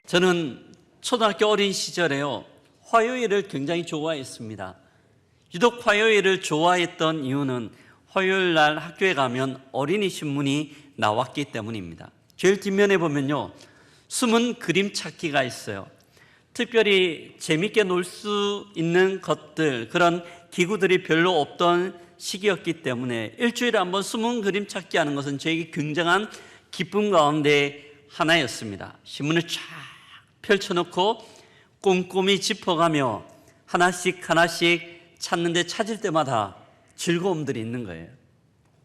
저는 초등학교 어린 시절에요, 화요일을 굉장히 좋아했습니다. 유독 화요일을 좋아했던 이유는 화요일 날 학교에 가면 어린이 신문이 나왔기 때문입니다. 제일 뒷면에 보면요, 숨은 그림 찾기가 있어요. 특별히 재밌게 놀 수 있는 것들, 그런 기구들이 별로 없던 시기였기 때문에 일주일에 한번 숨은 그림 찾기 하는 것은 저에게 굉장한 기쁨 가운데 하나였습니다. 신문을 쫙 펼쳐놓고 꼼꼼히 짚어가며 하나씩 찾는데 찾을 때마다 즐거움들이 있는 거예요.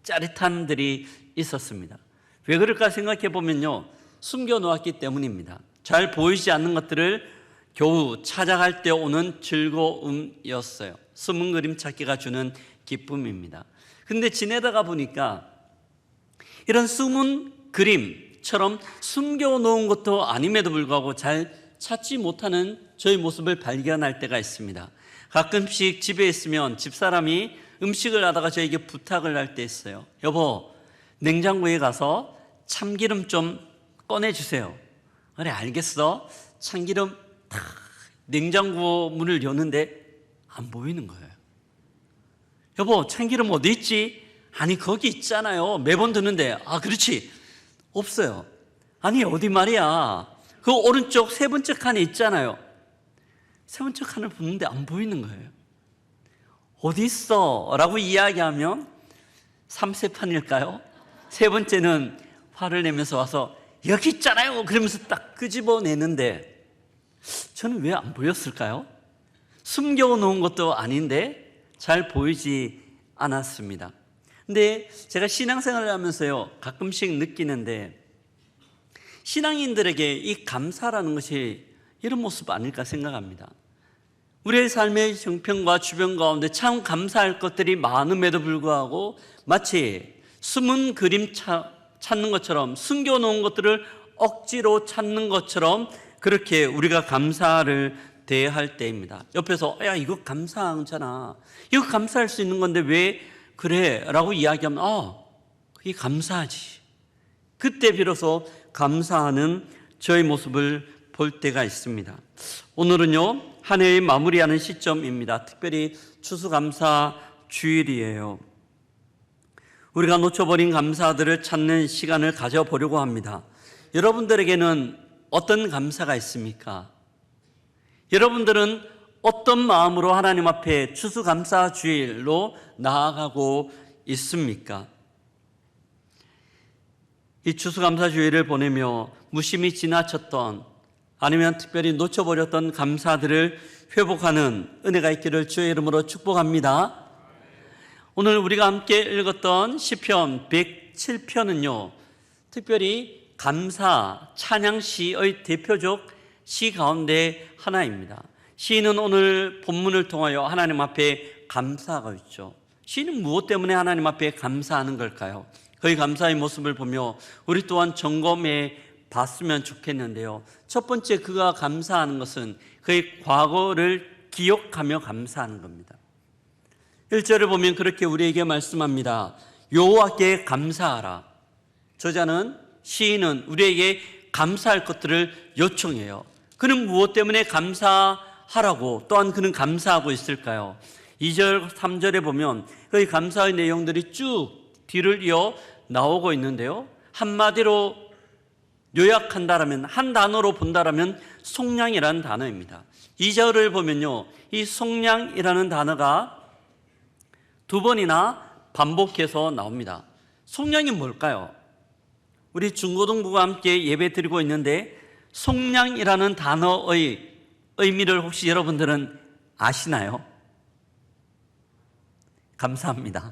짜릿함들이 있었습니다. 왜 그럴까 생각해 보면요, 숨겨놓았기 때문입니다. 잘 보이지 않는 것들을 겨우 찾아갈 때 오는 즐거움이었어요. 숨은 그림 찾기가 주는 기쁨입니다. 근데 지내다가 보니까 이런 숨은 그림처럼 숨겨놓은 것도 아님에도 불구하고 잘 찾지 못하는 저의 모습을 발견할 때가 있습니다. 가끔씩 집에 있으면 집사람이 음식을 하다가 저에게 부탁을 할 때 있어요. 여보, 냉장고에 가서 참기름 좀 꺼내주세요. 그래, 알겠어. 참기름 탁 냉장고 문을 여는데 안 보이는 거예요. 여보, 참기름 어디 있지? 아니, 거기 있잖아요. 매번 드는데. 아, 그렇지. 없어요. 아니, 어디 말이야. 그 오른쪽 세 번째 칸에 있잖아요. 세 번째 칸을 보는데 안 보이는 거예요. 어디 있어? 라고 이야기하면 3세판일까요? 세 번째는 화를 내면서 와서 여기 있잖아요. 그러면서 딱 끄집어내는데 저는 왜 안 보였을까요? 숨겨놓은 것도 아닌데 잘 보이지 않았습니다. 근데 제가 신앙생활을 하면서요, 가끔씩 느끼는데 신앙인들에게 이 감사라는 것이 이런 모습 아닐까 생각합니다. 우리의 삶의 형편과 주변 가운데 참 감사할 것들이 많음에도 불구하고 마치 숨은 그림 찾는 것처럼, 숨겨놓은 것들을 억지로 찾는 것처럼 그렇게 우리가 감사를 대할 때입니다. 옆에서 야, 이거 감사하잖아, 이거 감사할 수 있는 건데 왜 그래? 라고 이야기하면 그게 감사하지. 그때 비로소 감사하는 저의 모습을 볼 때가 있습니다. 오늘은요, 한 해의 마무리하는 시점입니다. 특별히 추수감사 주일이에요. 우리가 놓쳐버린 감사들을 찾는 시간을 가져보려고 합니다. 여러분들에게는 어떤 감사가 있습니까? 여러분들은 어떤 마음으로 하나님 앞에 추수감사 주일로 나아가고 있습니까? 이 추수감사 주일을 보내며 무심히 지나쳤던, 아니면 특별히 놓쳐버렸던 감사들을 회복하는 은혜가 있기를 주의 이름으로 축복합니다. 오늘 우리가 함께 읽었던 시편 107편은요, 특별히 감사, 찬양시의 대표적 시 가운데 하나입니다. 시인은 오늘 본문을 통하여 하나님 앞에 감사하고 있죠. 시인은 무엇 때문에 하나님 앞에 감사하는 걸까요? 그의 감사의 모습을 보며 우리 또한 점검해 봤으면 좋겠는데요. 첫 번째, 그가 감사하는 것은 그의 과거를 기억하며 감사하는 겁니다. 1절을 보면 그렇게 우리에게 말씀합니다. 여호와께 감사하라. 저자는, 시인은 우리에게 감사할 것들을 요청해요. 그는 무엇 때문에 감사하라고, 또한 그는 감사하고 있을까요? 2절, 3절에 보면 그의 감사의 내용들이 쭉 뒤를 이어 나오고 있는데요. 한마디로 요약한다라면, 한 단어로 본다라면 속량이라는 단어입니다. 2절을 보면요, 이 속량이라는 단어가 두 번이나 반복해서 나옵니다. 속량이 뭘까요? 우리 중고등부가 함께 예배 드리고 있는데 속량이라는 단어의 의미를 혹시 여러분들은 아시나요? 감사합니다.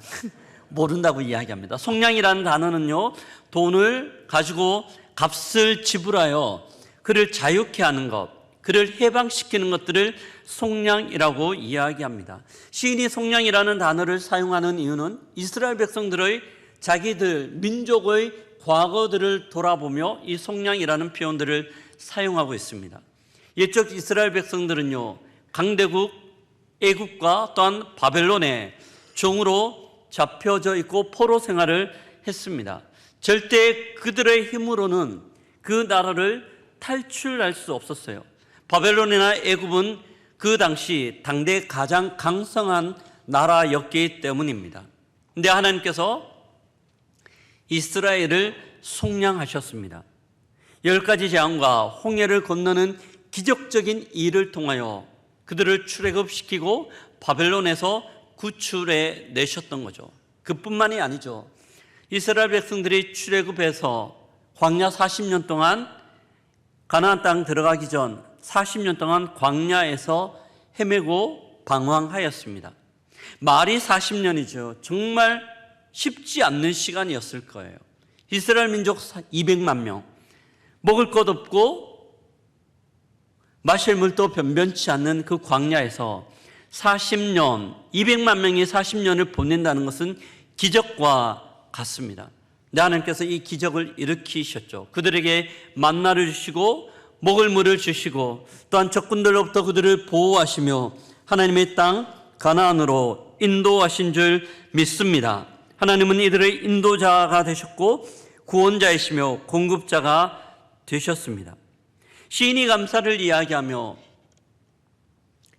모른다고 이야기합니다. 속량이라는 단어는요, 돈을 가지고 값을 지불하여 그를 자유케 하는 것, 그를 해방시키는 것들을 속량이라고 이야기합니다. 시인이 속량이라는 단어를 사용하는 이유는 이스라엘 백성들의 자기들 민족의 과거들을 돌아보며 이 속량이라는 표현들을 사용하고 있습니다. 옛적 이스라엘 백성들은요, 강대국 애국과 또한 바벨론의 종으로 잡혀져 있고 포로 생활을 했습니다. 절대 그들의 힘으로는 그 나라를 탈출할 수 없었어요. 바벨론이나 애굽은 그 당시 당대 가장 강성한 나라였기 때문입니다. 근데 하나님께서 이스라엘을 속량하셨습니다. 10가지 재앙과 홍해를 건너는 기적적인 일을 통하여 그들을 출애굽시키고 바벨론에서 구출해 내셨던 거죠. 그뿐만이 아니죠. 이스라엘 백성들이 출애굽해서 광야 40년 동안 가나안 땅 들어가기 전 40년 동안 광야에서 헤매고 방황하였습니다. 말이 40년이죠. 정말 쉽지 않는 시간이었을 거예요. 이스라엘 민족 200만 명, 먹을 것 없고 마실 물도 변변치 않는 그 광야에서 40년, 200만 명이 40년을 보낸다는 것은 기적과 같습니다. 하나님께서 이 기적을 일으키셨죠. 그들에게 만나를 주시고 먹을 물을 주시고 또한 적군들로부터 그들을 보호하시며 하나님의 땅 가나안으로 인도하신 줄 믿습니다. 하나님은 이들의 인도자가 되셨고 구원자이시며 공급자가 되셨습니다. 시인이 감사를 이야기하며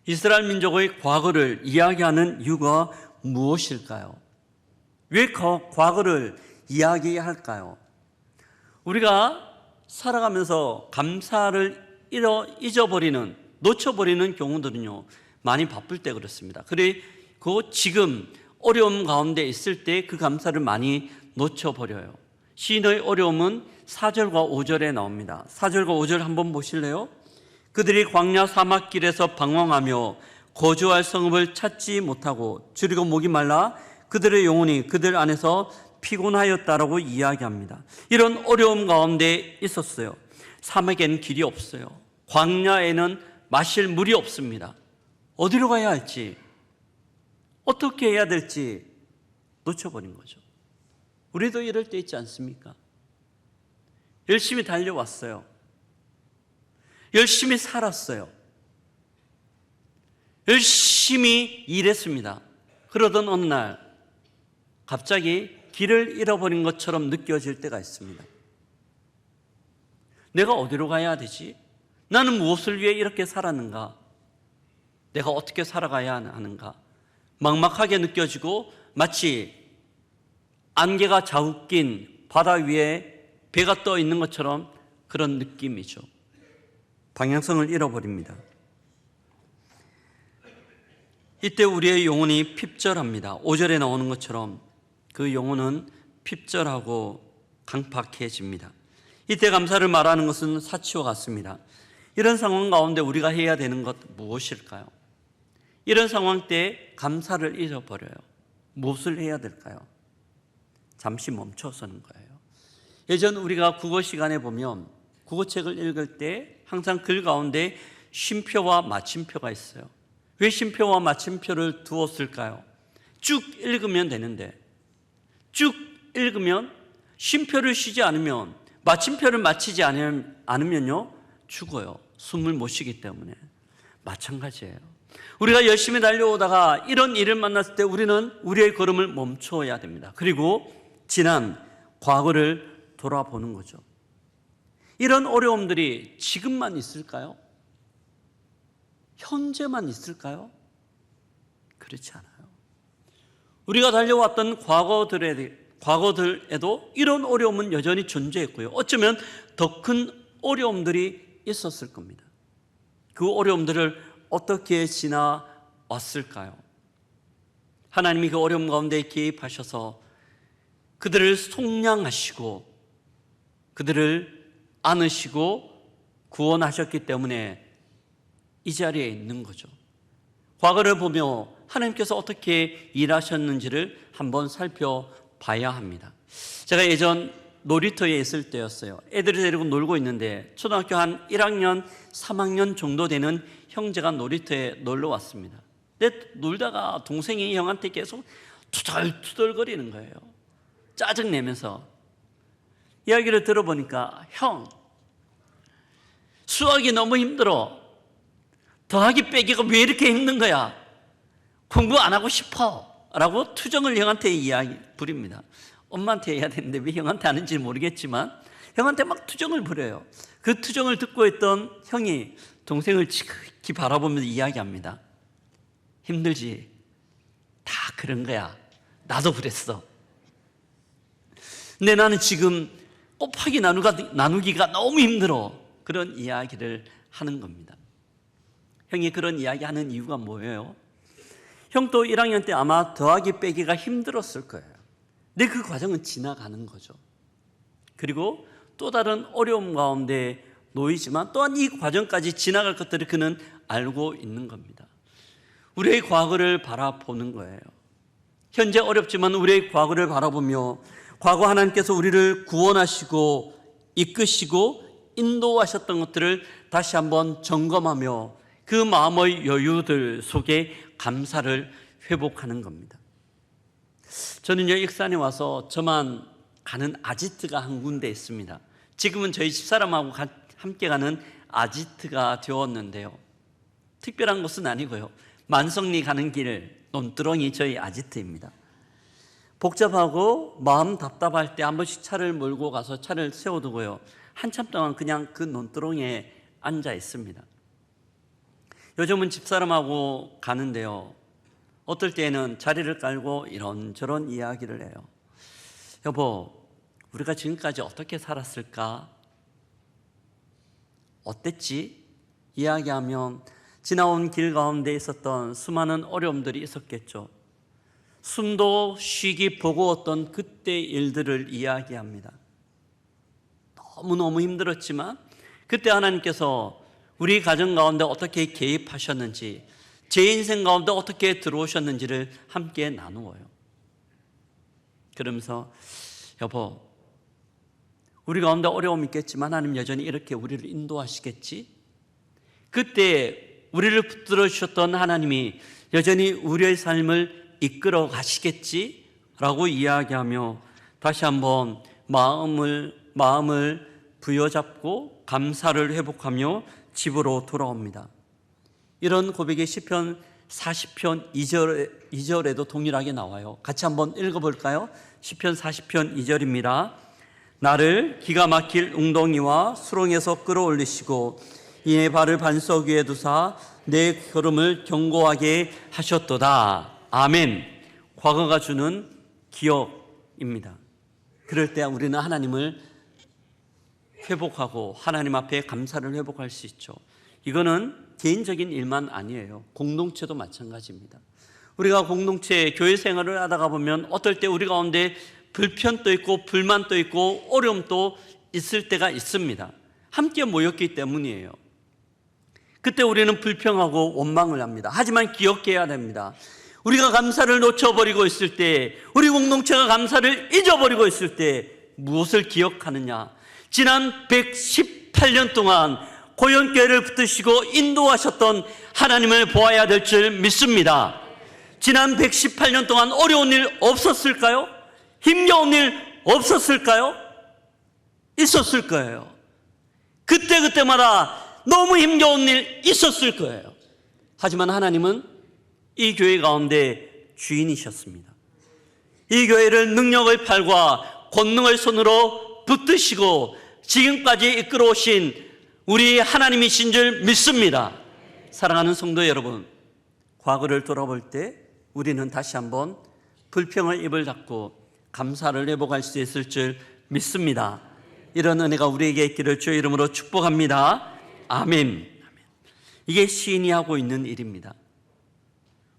이스라엘 민족의 과거를 이야기하는 이유가 무엇일까요? 왜 과거를 이야기할까요? 우리가 살아가면서 감사를 잊어버리는, 놓쳐버리는 경우들은요, 많이 바쁠 때 그렇습니다. 그리고 지금 어려움 가운데 있을 때 그 감사를 많이 놓쳐버려요. 시인의 어려움은 4절과 5절에 나옵니다. 4절과 5절 한번 보실래요? 그들이 광야 사막길에서 방황하며 거주할 성읍을 찾지 못하고 줄이고 목이 말라 그들의 영혼이 그들 안에서 피곤하였다라고 이야기합니다. 이런 어려움 가운데 있었어요. 사막에는 길이 없어요. 광야에는 마실 물이 없습니다. 어디로 가야 할지, 어떻게 해야 될지 놓쳐버린 거죠. 우리도 이럴 때 있지 않습니까? 열심히 달려왔어요. 열심히 살았어요. 열심히 일했습니다. 그러던 어느 날 갑자기 길을 잃어버린 것처럼 느껴질 때가 있습니다. 내가 어디로 가야 되지? 나는 무엇을 위해 이렇게 살았는가? 내가 어떻게 살아가야 하는가? 막막하게 느껴지고 마치 안개가 자욱낀 바다 위에 배가 떠 있는 것처럼 그런 느낌이죠. 방향성을 잃어버립니다. 이때 우리의 영혼이 핍절합니다. 5절에 나오는 것처럼 그 영혼은 핍절하고 강팍해집니다. 이때 감사를 말하는 것은 사치와 같습니다. 이런 상황 가운데 우리가 해야 되는 것 무엇일까요? 이런 상황 때 감사를 잃어버려요. 무엇을 해야 될까요? 잠시 멈춰서는 거예요. 예전 우리가 국어 시간에 보면 국어책을 읽을 때 항상 글 가운데 쉼표와 마침표가 있어요. 왜 쉼표와 마침표를 두었을까요? 쭉 읽으면 되는데 쭉 읽으면 쉼표를 쉬지 않으면 마침표를 마치지 않으면요 죽어요. 숨을 못 쉬기 때문에. 마찬가지예요. 우리가 열심히 달려오다가 이런 일을 만났을 때 우리는 우리의 걸음을 멈춰야 됩니다. 그리고 지난 과거를 돌아보는 거죠. 이런 어려움들이 지금만 있을까요? 현재만 있을까요? 그렇지 않아요. 우리가 달려왔던 과거들에도 이런 어려움은 여전히 존재했고요. 어쩌면 더 큰 어려움들이 있었을 겁니다. 그 어려움들을 어떻게 지나왔을까요? 하나님이 그 어려움 가운데 개입하셔서 그들을 속량하시고 그들을 안으시고 구원하셨기 때문에 이 자리에 있는 거죠. 과거를 보며 하나님께서 어떻게 일하셨는지를 한번 살펴봐야 합니다. 제가 예전 놀이터에 있을 때였어요. 애들을 데리고 놀고 있는데 초등학교 한 1학년, 3학년 정도 되는 형제가 놀이터에 놀러 왔습니다. 근데 놀다가 동생이 형한테 계속 투덜투덜거리는 거예요. 짜증내면서. 이야기를 들어보니까 형, 수학이 너무 힘들어. 더하기 빼기가 왜 이렇게 힘든 거야? 공부 안 하고 싶어 라고 투정을 형한테 부립니다. 엄마한테 해야 되는데 왜 형한테 하는지 모르겠지만 형한테 막 투정을 부려요. 그 투정을 듣고 있던 형이 동생을 지극히 바라보면서 이야기합니다. 힘들지? 다 그런 거야. 나도 그랬어. 근데 나는 지금 곱하기 나누기가 너무 힘들어. 그런 이야기를 하는 겁니다. 형이 그런 이야기 하는 이유가 뭐예요? 형도 1학년 때 아마 더하기 빼기가 힘들었을 거예요. 근데 그 과정은 지나가는 거죠. 그리고 또 다른 어려움 가운데 놓이지만 또한 이 과정까지 지나갈 것들을 그는 알고 있는 겁니다. 우리의 과거를 바라보는 거예요. 현재 어렵지만 우리의 과거를 바라보며 과거 하나님께서 우리를 구원하시고 이끄시고 인도하셨던 것들을 다시 한번 점검하며 그 마음의 여유들 속에 감사를 회복하는 겁니다. 저는요, 익산에 와서 저만 가는 아지트가 한 군데 있습니다. 지금은 저희 집사람하고 함께 가는 아지트가 되었는데요, 특별한 것은 아니고요, 만성리 가는 길 논두렁이 저희 아지트입니다. 복잡하고 마음 답답할 때 한 번씩 차를 몰고 가서 차를 세워두고요, 한참 동안 그냥 그 논두렁에 앉아 있습니다. 요즘은 집사람하고 가는데요, 어떨 때는 자리를 깔고 이런저런 이야기를 해요. 여보, 우리가 지금까지 어떻게 살았을까? 어땠지? 이야기하면 지나온 길 가운데 있었던 수많은 어려움들이 있었겠죠. 숨도 쉬기 버거웠던 그때 일들을 이야기합니다. 너무너무 힘들었지만 그때 하나님께서 우리 가정 가운데 어떻게 개입하셨는지, 제 인생 가운데 어떻게 들어오셨는지를 함께 나누어요. 그러면서 여보, 우리 가운데 어려움이 있겠지만 하나님 여전히 이렇게 우리를 인도하시겠지? 그때 우리를 붙들어 주셨던 하나님이 여전히 우리의 삶을 이끌어 가시겠지? 라고 이야기하며 다시 한번 마음을 부여잡고 감사를 회복하며 집으로 돌아옵니다. 이런 고백이 시편 40편 2절에도 동일하게 나와요. 같이 한번 읽어볼까요? 시편 40편 2절입니다. 나를 기가 막힐 웅덩이와 수렁에서 끌어올리시고 이내 발을 반석 위에 두사 내 걸음을 견고하게 하셨도다. 아멘. 과거가 주는 기억입니다. 그럴 때 우리는 하나님을 회복하고 하나님 앞에 감사를 회복할 수 있죠. 이거는 개인적인 일만 아니에요. 공동체도 마찬가지입니다. 우리가 공동체 교회 생활을 하다가 보면 어떨 때 우리 가운데 불편도 있고 불만도 있고 어려움도 있을 때가 있습니다. 함께 모였기 때문이에요. 그때 우리는 불평하고 원망을 합니다. 하지만 기억해야 됩니다. 우리가 감사를 놓쳐버리고 있을 때, 우리 공동체가 감사를 잊어버리고 있을 때 무엇을 기억하느냐? 지난 118년 동안 고연교회를 붙드시고 인도하셨던 하나님을 보아야 될 줄 믿습니다. 지난 118년 동안 어려운 일 없었을까요? 힘겨운 일 없었을까요? 있었을 거예요. 그때마다 너무 힘겨운 일 있었을 거예요. 하지만 하나님은 이 교회 가운데 주인이셨습니다. 이 교회를 능력의 팔과 권능의 손으로 붙드시고 지금까지 이끌어 오신 우리 하나님이신 줄 믿습니다. 사랑하는 성도 여러분, 과거를 돌아볼 때 우리는 다시 한번 불평의 입을 닫고 감사를 회복할 수 있을 줄 믿습니다. 이런 은혜가 우리에게 있기를 주의 이름으로 축복합니다. 아멘. 이게 시인이 하고 있는 일입니다.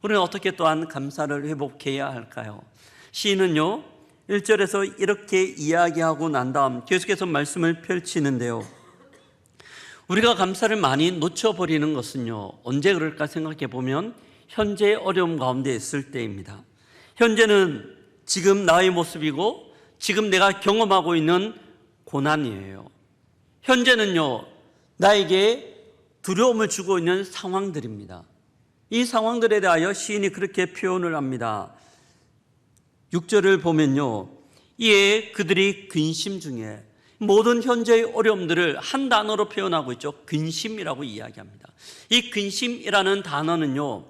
우리는 어떻게 또한 감사를 회복해야 할까요? 시인은요, 1절에서 이렇게 이야기하고 난 다음 계속해서 말씀을 펼치는데요, 우리가 감사를 많이 놓쳐버리는 것은요, 언제 그럴까 생각해 보면 현재의 어려움 가운데 있을 때입니다. 현재는 지금 나의 모습이고 지금 내가 경험하고 있는 고난이에요. 현재는요, 나에게 두려움을 주고 있는 상황들입니다. 이 상황들에 대하여 시인이 그렇게 표현을 합니다. 6절을 보면요, 이에 그들이 근심 중에, 모든 현재의 어려움들을 한 단어로 표현하고 있죠. 근심이라고 이야기합니다. 이 근심이라는 단어는요,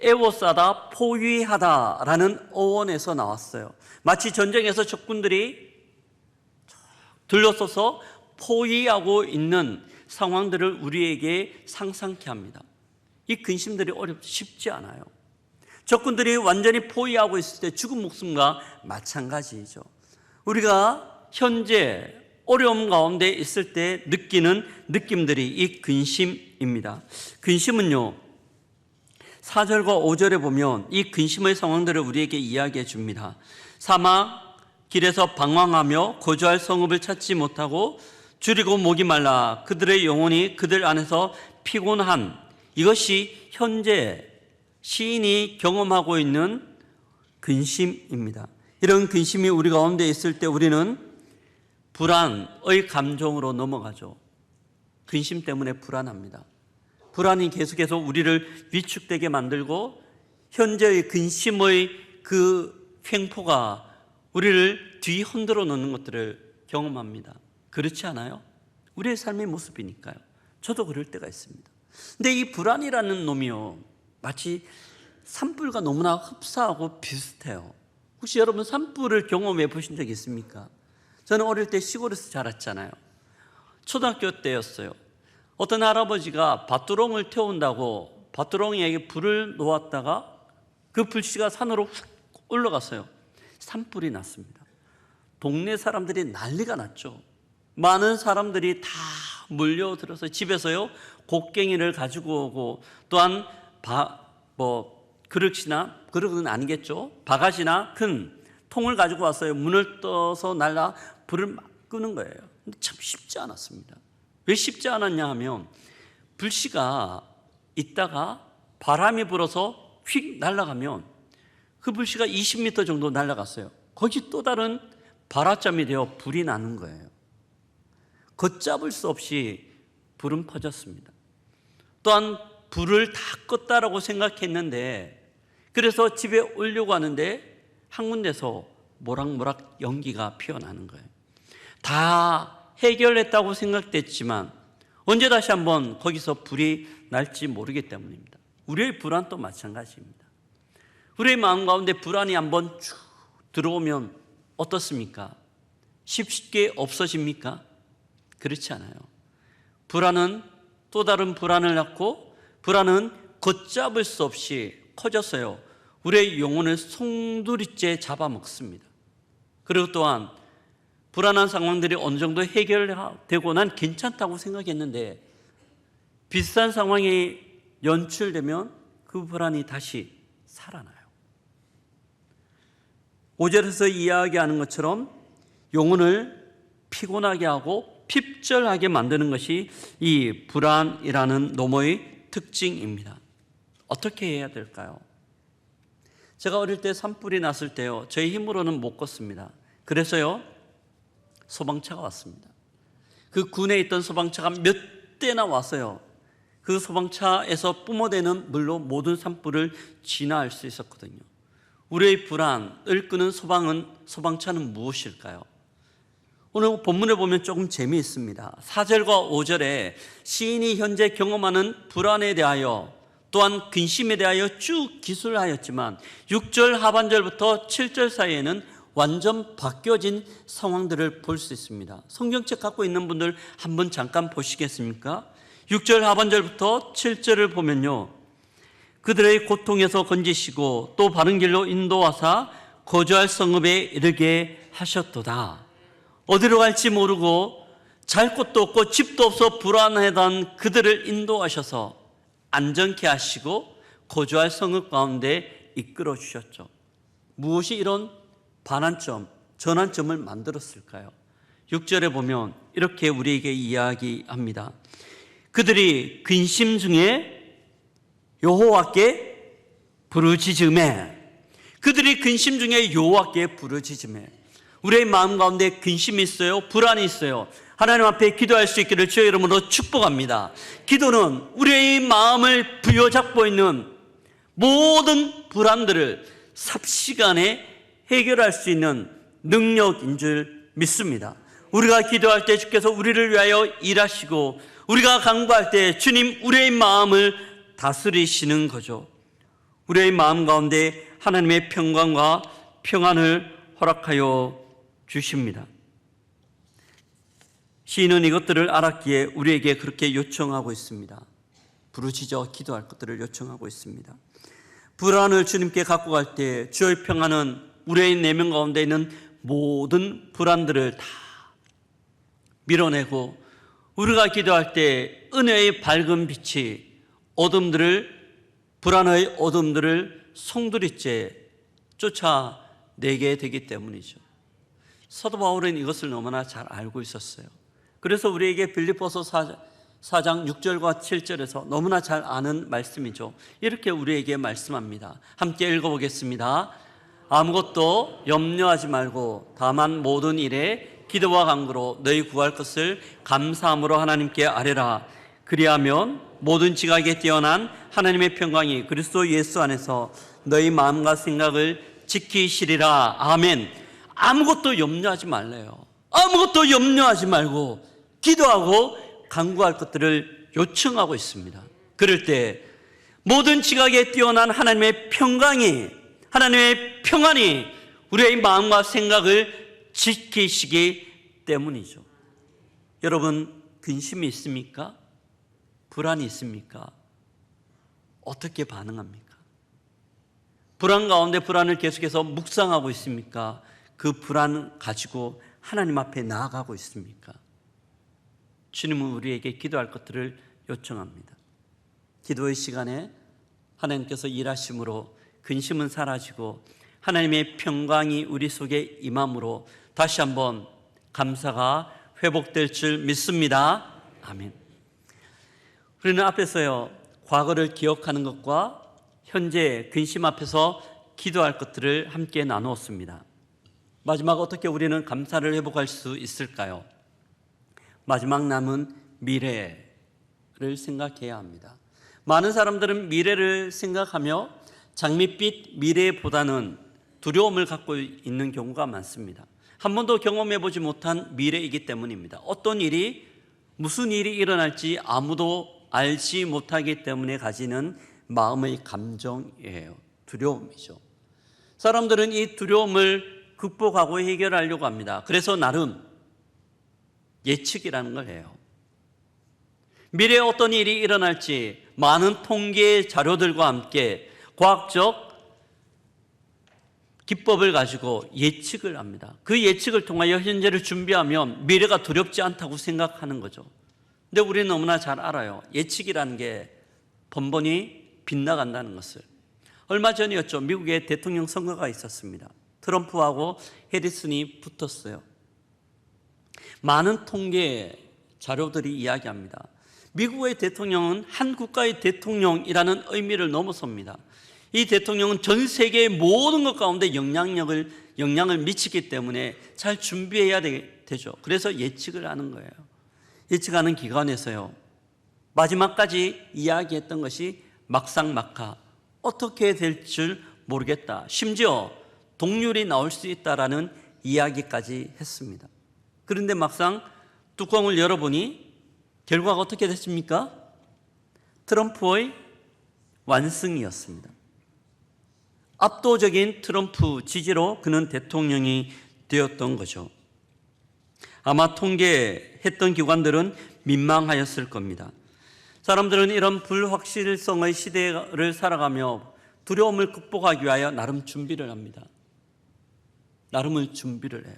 애워싸다, 포위하다라는 어원에서 나왔어요. 마치 전쟁에서 적군들이 둘러서서 포위하고 있는 상황들을 우리에게 상상케 합니다. 이 근심들이 쉽지 않아요. 적군들이 완전히 포위하고 있을 때 죽은 목숨과 마찬가지죠. 우리가 현재 어려움 가운데 있을 때 느끼는 느낌들이 이 근심입니다. 근심은요, 4절과 5절에 보면 이 근심의 상황들을 우리에게 이야기해 줍니다. 사막 길에서 방황하며 거주할 성읍을 찾지 못하고 줄이고 목이 말라 그들의 영혼이 그들 안에서 피곤한, 이것이 현재 시인이 경험하고 있는 근심입니다. 이런 근심이 우리 가운데 있을 때 우리는 불안의 감정으로 넘어가죠. 근심 때문에 불안합니다. 불안이 계속해서 우리를 위축되게 만들고 현재의 근심의 그 횡포가 우리를 뒤흔들어 놓는 것들을 경험합니다. 그렇지 않아요? 우리의 삶의 모습이니까요. 저도 그럴 때가 있습니다. 근데 이 불안이라는 놈이요, 마치 산불과 너무나 흡사하고 비슷해요. 혹시 여러분 산불을 경험해 보신 적 있습니까? 저는 어릴 때 시골에서 자랐잖아요. 초등학교 때였어요. 어떤 할아버지가 밭두렁을 태운다고 밭두렁이에게 불을 놓았다가 그 불씨가 산으로 훅 올라갔어요. 산불이 났습니다. 동네 사람들이 난리가 났죠. 많은 사람들이 다 몰려들어서 집에서요 곡괭이를 가지고 오고, 또한 그릇은 아니겠죠, 바가지나 큰 통을 가지고 왔어요. 문을 떠서 날라 불을 막 끄는 거예요. 근데 참 쉽지 않았습니다. 왜 쉽지 않았냐 하면 불씨가 있다가 바람이 불어서 휙 날아가면 그 불씨가 20m 정도 날아갔어요. 거기 또 다른 발화점이 되어 불이 나는 거예요. 걷잡을 수 없이 불은 퍼졌습니다. 또한 불을 다 껐다라고 생각했는데, 그래서 집에 오려고 하는데 한 군데서 모락모락 연기가 피어나는 거예요. 다 해결했다고 생각됐지만 언제 다시 한번 거기서 불이 날지 모르기 때문입니다. 우리의 불안도 마찬가지입니다. 우리의 마음 가운데 불안이 한번 쭉 들어오면 어떻습니까? 쉽게 없어집니까? 그렇지 않아요. 불안은 또 다른 불안을 낳고, 불안은 걷잡을 수 없이 커졌어요. 우리의 영혼을 송두리째 잡아먹습니다. 그리고 또한 불안한 상황들이 어느 정도 해결되고 난 괜찮다고 생각했는데 비슷한 상황이 연출되면 그 불안이 다시 살아나요. 5절에서 이야기하는 것처럼 영혼을 피곤하게 하고 핍절하게 만드는 것이 이 불안이라는 놈의 특징입니다. 어떻게 해야 될까요? 제가 어릴 때 산불이 났을 때요, 저희 힘으로는 못 걷습니다. 그래서요, 소방차가 왔습니다. 그 군에 있던 소방차가 몇 대나 왔어요. 그 소방차에서 뿜어대는 물로 모든 산불을 진화할 수 있었거든요. 우리의 불안을 끄는 소방차는 무엇일까요? 오늘 본문을 보면 조금 재미있습니다. 4절과 5절에 시인이 현재 경험하는 불안에 대하여, 또한 근심에 대하여 쭉 기술하였지만 6절 하반절부터 7절 사이에는 완전 바뀌어진 상황들을 볼 수 있습니다. 성경책 갖고 있는 분들 한번 잠깐 보시겠습니까? 6절 하반절부터 7절을 보면요, 그들의 고통에서 건지시고 또 바른 길로 인도하사 거주할 성읍에 이르게 하셨도다. 어디로 갈지 모르고 잘 곳도 없고 집도 없어 불안하던 그들을 인도하셔서 안전케 하시고 거주할 성읍 가운데 이끌어 주셨죠. 무엇이 이런 반환점, 전환점을 만들었을까요? 6절에 보면 이렇게 우리에게 이야기합니다. 그들이 근심 중에 여호와께 부르짖으매, 그들이 근심 중에 여호와께 부르짖으매. 우리의 마음 가운데 근심이 있어요, 불안이 있어요. 하나님 앞에 기도할 수 있기를 주의 이름으로 축복합니다. 기도는 우리의 마음을 부여잡고 있는 모든 불안들을 삽시간에 해결할 수 있는 능력인 줄 믿습니다. 우리가 기도할 때 주께서 우리를 위하여 일하시고, 우리가 간구할 때 주님 우리의 마음을 다스리시는 거죠. 우리의 마음 가운데 하나님의 평강과 평안을 허락하여 주십니다. 시인은 이것들을 알았기에 우리에게 그렇게 요청하고 있습니다. 부르짖어 기도할 것들을 요청하고 있습니다. 불안을 주님께 갖고 갈 때 주의 평안은 우리의 내면 가운데 있는 모든 불안들을 다 밀어내고 우리가 기도할 때 은혜의 밝은 빛이 불안의 어둠들을 송두리째 쫓아내게 되기 때문이죠. 사도 바울은 이것을 너무나 잘 알고 있었어요. 그래서 우리에게 빌립보서 4장 6절과 7절에서 너무나 잘 아는 말씀이죠. 이렇게 우리에게 말씀합니다. 함께 읽어보겠습니다. 아무것도 염려하지 말고 다만 모든 일에 기도와 간구로 너희 구할 것을 감사함으로 하나님께 아뢰라. 그리하면 모든 지각에 뛰어난 하나님의 평강이 그리스도 예수 안에서 너희 마음과 생각을 지키시리라. 아멘. 아무것도 염려하지 말래요. 아무것도 염려하지 말고 기도하고 간구할 것들을 요청하고 있습니다. 그럴 때 모든 지각에 뛰어난 하나님의 평강이, 하나님의 평안이 우리의 마음과 생각을 지키시기 때문이죠. 여러분, 근심이 있습니까? 불안이 있습니까? 어떻게 반응합니까? 불안 가운데 불안을 계속해서 묵상하고 있습니까? 그 불안 가지고 하나님 앞에 나아가고 있습니까? 주님은 우리에게 기도할 것들을 요청합니다. 기도의 시간에 하나님께서 일하심으로 근심은 사라지고 하나님의 평강이 우리 속에 임함으로 다시 한번 감사가 회복될 줄 믿습니다. 아멘. 우리는 앞에서요, 과거를 기억하는 것과 현재 근심 앞에서 기도할 것들을 함께 나누었습니다. 마지막 어떻게 우리는 감사를 회복할 수 있을까요? 마지막 남은 미래를 생각해야 합니다. 많은 사람들은 미래를 생각하며 장밋빛 미래보다는 두려움을 갖고 있는 경우가 많습니다. 한 번도 경험해보지 못한 미래이기 때문입니다. 어떤 일이, 무슨 일이 일어날지 아무도 알지 못하기 때문에 가지는 마음의 감정이에요. 두려움이죠. 사람들은 이 두려움을 극복하고 해결하려고 합니다. 그래서 나름 예측이라는 걸 해요. 미래에 어떤 일이 일어날지 많은 통계 자료들과 함께 과학적 기법을 가지고 예측을 합니다. 그 예측을 통하여 현재를 준비하면 미래가 두렵지 않다고 생각하는 거죠. 근데 우리는 너무나 잘 알아요. 예측이라는 게 번번이 빗나간다는 것을. 얼마 전이었죠. 미국의 대통령 선거가 있었습니다. 트럼프하고 해리슨이 붙었어요. 많은 통계 자료들이 이야기합니다. 미국의 대통령은 한 국가의 대통령이라는 의미를 넘어섭니다. 이 대통령은 전 세계의 모든 것 가운데 영향을 미치기 때문에 잘 준비해야 되죠. 그래서 예측을 하는 거예요. 예측하는 기관에서요, 마지막까지 이야기했던 것이 막상막하 어떻게 될 줄 모르겠다. 심지어 동률이 나올 수 있다라는 이야기까지 했습니다. 그런데 막상 뚜껑을 열어보니 결과가 어떻게 됐습니까? 트럼프의 완승이었습니다. 압도적인 트럼프 지지로 그는 대통령이 되었던 거죠. 아마 통계했던 기관들은 민망하였을 겁니다. 사람들은 이런 불확실성의 시대를 살아가며 두려움을 극복하기 위하여 나름 준비를 합니다. 나름의 준비를 해요.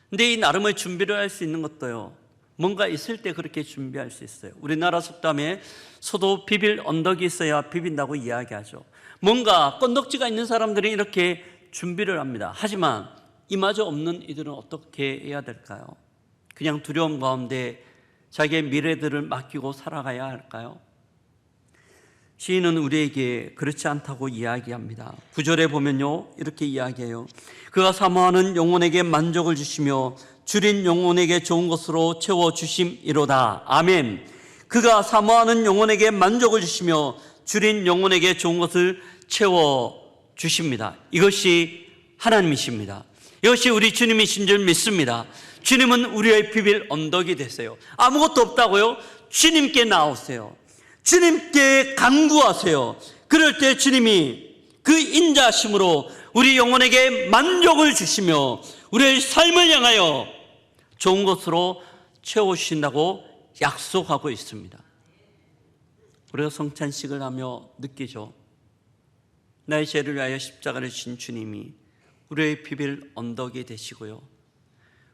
근데 이 나름의 준비를 할 수 있는 것도요, 뭔가 있을 때 그렇게 준비할 수 있어요. 우리나라 속담에 소도 비빌 언덕이 있어야 비빈다고 이야기하죠. 뭔가 건덕지가 있는 사람들이 이렇게 준비를 합니다. 하지만 이마저 없는 이들은 어떻게 해야 될까요? 그냥 두려움 가운데 자기의 미래들을 맡기고 살아가야 할까요? 시인은 우리에게 그렇지 않다고 이야기합니다. 9절에 보면요, 이렇게 이야기해요. 그가 사모하는 영혼에게 만족을 주시며 줄인 영혼에게 좋은 것으로 채워주심이로다. 아멘. 그가 사모하는 영혼에게 만족을 주시며 줄인 영혼에게 좋은 것을 채워주십니다. 이것이 하나님이십니다. 이것이 우리 주님이신 줄 믿습니다. 주님은 우리의 비빌 언덕이 되세요. 아무것도 없다고요? 주님께 나오세요. 주님께 간구하세요. 그럴 때 주님이 그 인자심으로 우리 영혼에게 만족을 주시며 우리의 삶을 향하여 좋은 것으로 채우신다고 약속하고 있습니다. 우리가 성찬식을 하며 느끼죠. 나의 죄를 위하여 십자가를 지신 주님이 우리의 비빌 언덕이 되시고요,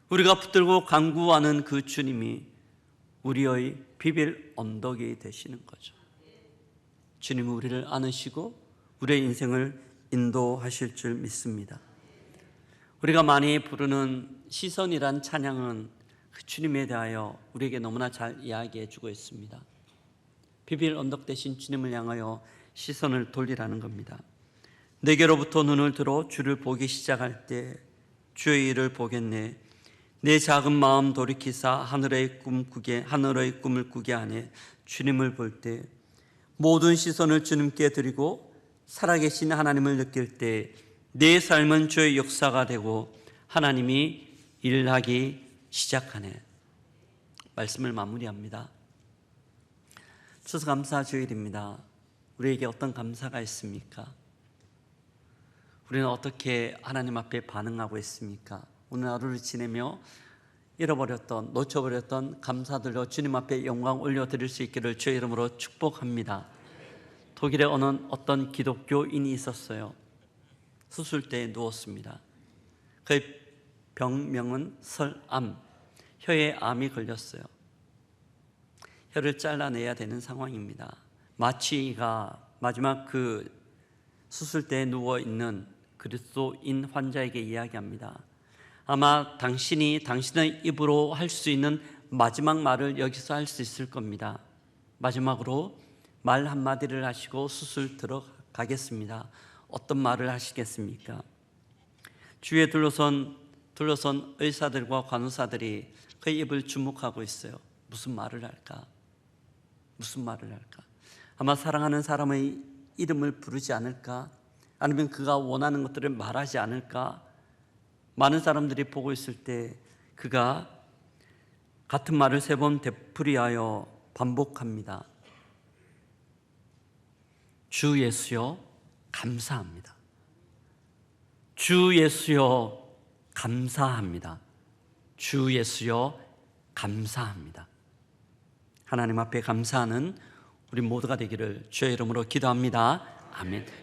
우리가 붙들고 간구하는 그 주님이 우리의 비빌 언덕이 되시는 거죠. 주님은 우리를 안으시고 우리의 인생을 인도하실 줄 믿습니다. 우리가 많이 부르는 시선이란 찬양은 그 주님에 대하여 우리에게 너무나 잘 이야기해 주고 있습니다. 비빌 언덕 대신 주님을 향하여 시선을 돌리라는 겁니다. 내게로부터 눈을 들어 주를 보기 시작할 때 주의 일을 보겠네. 내 작은 마음 돌이키사 하늘의 꿈을 꾸게 하네. 주님을 볼 때 모든 시선을 주님께 드리고 살아계신 하나님을 느낄 때 내 삶은 주의 역사가 되고 하나님이 일하기 시작하네. 말씀을 마무리합니다. 추수감사주일입니다. 우리에게 어떤 감사가 있습니까? 우리는 어떻게 하나님 앞에 반응하고 있습니까? 오늘 하루를 지내며 잃어버렸던, 놓쳐버렸던 감사들로 주님 앞에 영광 올려드릴 수 있기를 주의 이름으로 축복합니다. 독일에 오는 어떤 기독교인이 있었어요. 수술대에 누웠습니다. 그의 병명은 설암, 혀에 암이 걸렸어요. 혀를 잘라내야 되는 상황입니다. 마취가 마지막 그 수술대에 누워있는 그리스도인 환자에게 이야기합니다. 아마 당신이 당신의 입으로 할 수 있는 마지막 말을 여기서 할 수 있을 겁니다. 마지막으로 말 한마디를 하시고 수술 들어가겠습니다. 어떤 말을 하시겠습니까? 주위에 둘러선 의사들과 간호사들이 그의 입을 주목하고 있어요. 무슨 말을 할까? 무슨 말을 할까? 아마 사랑하는 사람의 이름을 부르지 않을까? 아니면 그가 원하는 것들을 말하지 않을까? 많은 사람들이 보고 있을 때 그가 같은 말을 3번 되풀이하여 반복합니다. 주 예수여 감사합니다. 주 예수여 감사합니다. 주 예수여 감사합니다. 하나님 앞에 감사하는 우리 모두가 되기를 주의 이름으로 기도합니다. 아멘.